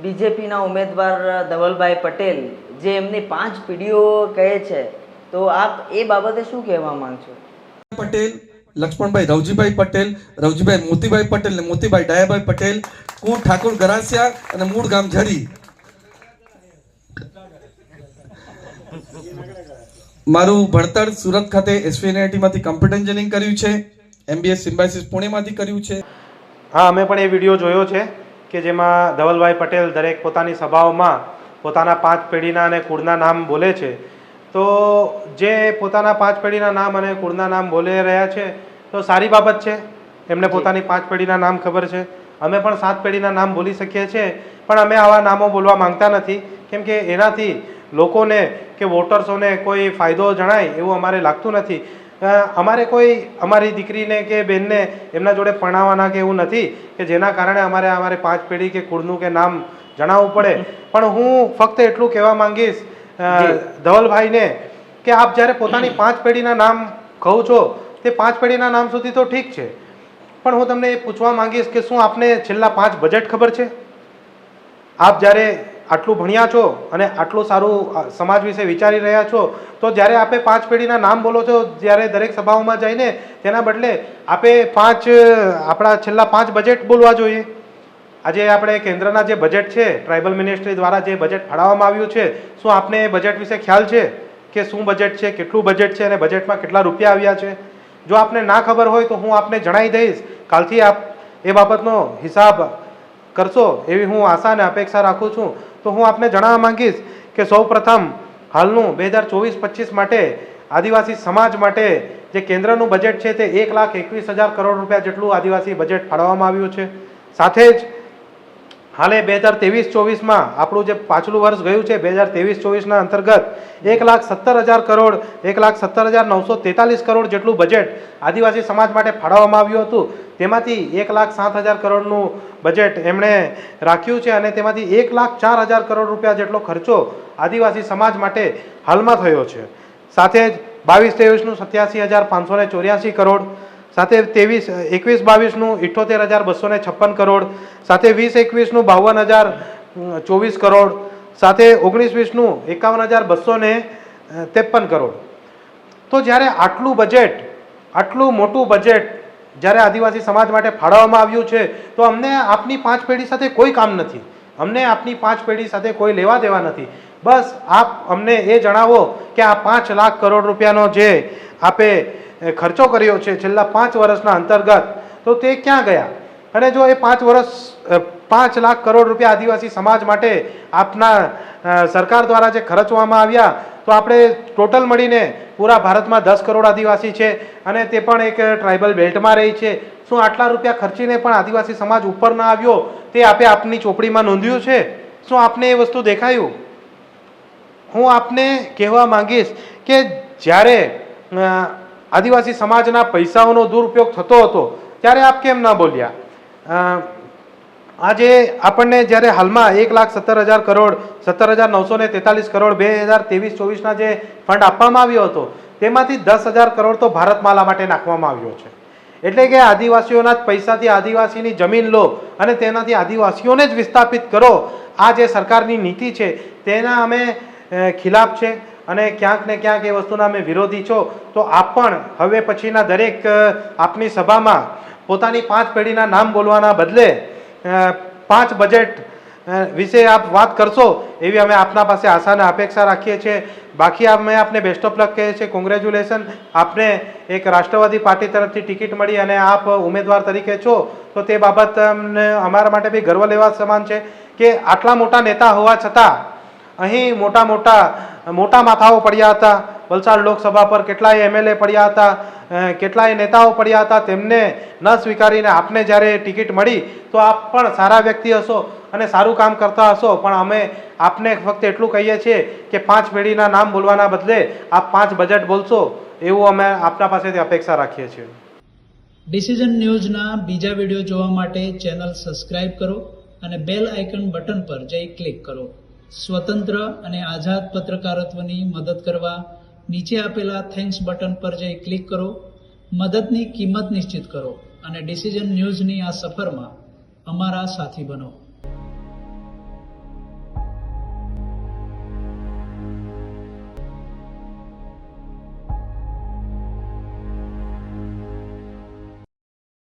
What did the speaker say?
બીજેપીના ઉમેદવાર ધવલભાઈ પટેલ જે એમની 5 પેઢીઓ કહે છે, તો આપ એ બાબતે શું કહેવા માંગશો? પટેલ, લક્ષ્મણભાઈ રવજીભાઈ પટેલ, રવજીભાઈ મોતીભાઈ પટેલ ને મોતીભાઈ ડાયાભાઈ પટેલ, કુળ ઠાકોર ગરાસિયા અને મૂળ ગામ ઝરી. મારું ભણતર સુરત ખાતે એસવીએનઆઈટી માંથી કમ્પ્યુટર એન્જિનિયરિંગ કર્યું છે. MBA સિમ્બાયસિસ પુણેમાંથી કર્યું છે. હા, અમે પણ એ વિડીયો જોયો છે કે જેમાં ધવલભાઈ પટેલ દરેક પોતાની સભાઓમાં પોતાના 5 પેઢીના અને કુળના નામ બોલે છે. તો જે પોતાના 5 પેઢીના નામ અને કુળના નામ બોલી રહ્યા છે તો સારી બાબત છે. એમને પોતાની 5 પેઢીના નામ ખબર છે. અમે પણ 7 પેઢીના નામ બોલી શકીએ છીએ, પણ અમે આવા નામો બોલવા માંગતા નથી, કેમ કે એનાથી લોકોને કે વોટર્સોને કોઈ ફાયદો જણાય એવું અમારે લાગતું નથી. અમારે કોઈ અમારી દીકરીને કે બહેનને એમના જોડે પરણાવવાના કે એવું નથી કે જેના કારણે અમારે 5 પેઢી કે કુળનું કે નામ જણાવવું પડે. પણ હું ફક્ત એટલું કહેવા માંગીશ ધવલભાઈને કે આપ જ્યારે પોતાની 5 પેઢીના નામ કહો છો તે 5 પેઢીના નામ સુધી તો ઠીક છે, પણ હું તમને એ પૂછવા માંગીશ કે શું આપને છેલ્લા 5 બજેટ ખબર છે? આપ જ્યારે આટલું ભણ્યા છો અને આટલું સારું સમાજ વિશે વિચારી રહ્યા છો, તો જ્યારે આપે 5 પેઢીના નામ બોલો છો, જ્યારે દરેક સભાઓમાં જઈને તેના બદલે આપે આપણા છેલ્લા 5 બજેટ બોલવા જોઈએ. આજે આપણે કેન્દ્રના જે બજેટ છે, ટ્રાઇબલ મિનિસ્ટ્રી દ્વારા જે બજેટ ફાળવવામાં આવ્યું છે, શું આપને એ બજેટ વિશે ખ્યાલ છે કે શું બજેટ છે, કેટલું બજેટ છે અને બજેટમાં કેટલા રૂપિયા આવ્યા છે? જો આપને ના ખબર હોય તો હું આપને જણાવી દઈશ. કાલથી આપ એ બાબતનો હિસાબ કરશો એવી હું આશા અને અપેક્ષા રાખું છું. તો હું આપને જણાવવા માંગીશ કે સૌપ્રથમ હાલનું 2024-25 માટે આદિવાસી સમાજ માટે જે કેન્દ્રનું બજેટ છે તે 1,21,000 કરોડ રૂપિયા જેટલું આદિવાસી બજેટ ફાળવવામાં આવ્યું છે. સાથે જ હાલે 2023-24માં આપણું જે પાછલું વર્ષ ગયું છે 2023-24ના અંતર્ગત 1,17,000 કરોડ 1,17,943 કરોડ જેટલું બજેટ આદિવાસી સમાજ માટે ફાળવવામાં આવ્યું હતું. તેમાંથી 1,07,000 કરોડનું બજેટ એમણે રાખ્યું છે અને તેમાંથી 1,04,000 કરોડ રૂપિયા જેટલો ખર્ચો આદિવાસી સમાજ માટે હાલમાં થયો છે. સાથે જ 22-23નું 87,584 કરોડ, સાથે 21-22નું 78,256 કરોડ, સાથે 20-21નું 52,024 કરોડ, સાથે 19-20નું 51,253 કરોડ. તો જ્યારે આટલું મોટું બજેટ જ્યારે આદિવાસી સમાજ માટે ફાળવવામાં આવ્યું છે, તો અમને આપની 5 પેઢી સાથે કોઈ કામ નથી. અમને આપની 5 પેઢી સાથે કોઈ લેવા દેવા નથી. બસ આપ અમને એ જણાવો કે આ 5 લાખ કરોડ રૂપિયાનો જે આપે ખર્ચો કર્યો છે છેલ્લા 5 વર્ષના અંતર્ગત, તો તે ક્યાં ગયા? અને જો એ 5 લાખ કરોડ રૂપિયા આદિવાસી સમાજ માટે આપના સરકાર દ્વારા જે ખર્ચવામાં આવ્યા, તો આપણે ટોટલ મળીને પૂરા ભારતમાં 10 કરોડ આદિવાસી છે અને તે પણ એક ટ્રાઇબલ બેલ્ટમાં રહી છે. શું આટલા રૂપિયા ખર્ચીને પણ આદિવાસી સમાજ ઉપર ના આવ્યો તે આપે આપની ચોપડીમાં નોંધ્યું છે? શું આપને એ વસ્તુ દેખાયું? હું આપને કહેવા માંગીશ કે જ્યારે આદિવાસી સમાજના પૈસાઓનો દુરુપયોગ થતો હતો ત્યારે આપ કેમ ના બોલ્યા? આજે આપણને જ્યારે હાલમાં 1,17,000 કરોડ 17,943 કરોડ 2023-24ના જે ફંડ આપવામાં આવ્યો હતો, તેમાંથી 10,000 કરોડ તો ભારતમાલા માટે નાખવામાં આવ્યો છે. એટલે કે આદિવાસીઓના જ પૈસાથી આદિવાસીની જમીન લો અને તેનાથી આદિવાસીઓને જ વિસ્થાપિત કરો. આ જે સરકારની નીતિ છે તેના અમે ખિલાફ છે અને ક્યાંક ને ક્યાંક એ વસ્તુના અમે વિરોધી છો. તો આપ પણ હવે પછીના દરેક આપની સભામાં પોતાની 5 પેઢીના નામ બોલવાના બદલે 5 બજેટ વિશે આપ વાત કરશો એવી અમે આપના પાસે આશા અને અપેક્ષા રાખીએ છીએ. બાકી અમે આપને બેસ્ટ ઓફ લક કહીએ છીએ. કોંગ્રેચ્યુલેશન, આપને એક રાષ્ટ્રવાદી પાર્ટી તરફથી ટિકિટ મળી અને આપ ઉમેદવાર તરીકે છો, તો તે બાબત અમને અમારા માટે બી ગર્વ લેવા સમાન છે કે આટલા મોટા નેતા હોવા છતાં અહીં મોટા માથાઓ પડ્યા હતા. વલસાડ લોકસભા પર કેટલાય MLA પડ્યા હતા, કેટલાય નેતાઓ પડ્યા હતા, તેમને ન સ્વીકારીને આપને જ્યારે ટિકિટ મળી તો આપ પણ સારા વ્યક્તિ હશો અને સારું કામ કરતા હશો. પણ અમે આપને ફક્ત એટલું કહીએ છીએ કે 5 પેઢીના નામ બોલવાના બદલે આપ 5 બજેટ બોલશો એવું અમે આપના પાસેથી અપેક્ષા રાખીએ છીએ. ડિસિઝન ન્યૂઝના બીજા વિડીયો જોવા માટે ચેનલ સબસ્ક્રાઇબ કરો અને બેલ આઇકન બટન પર જઈ ક્લિક કરો. સ્વતંત્ર અને આઝાદ પત્રકારત્વની મદદ કરવા નીચે આપેલા થેન્ક્સ બટન પર જઈ ક્લિક કરો. મદદની કિંમત નિશ્ચિત કરો અને ડિસિઝન ન્યૂઝની આ સફરમાં અમારા સાથી બનો.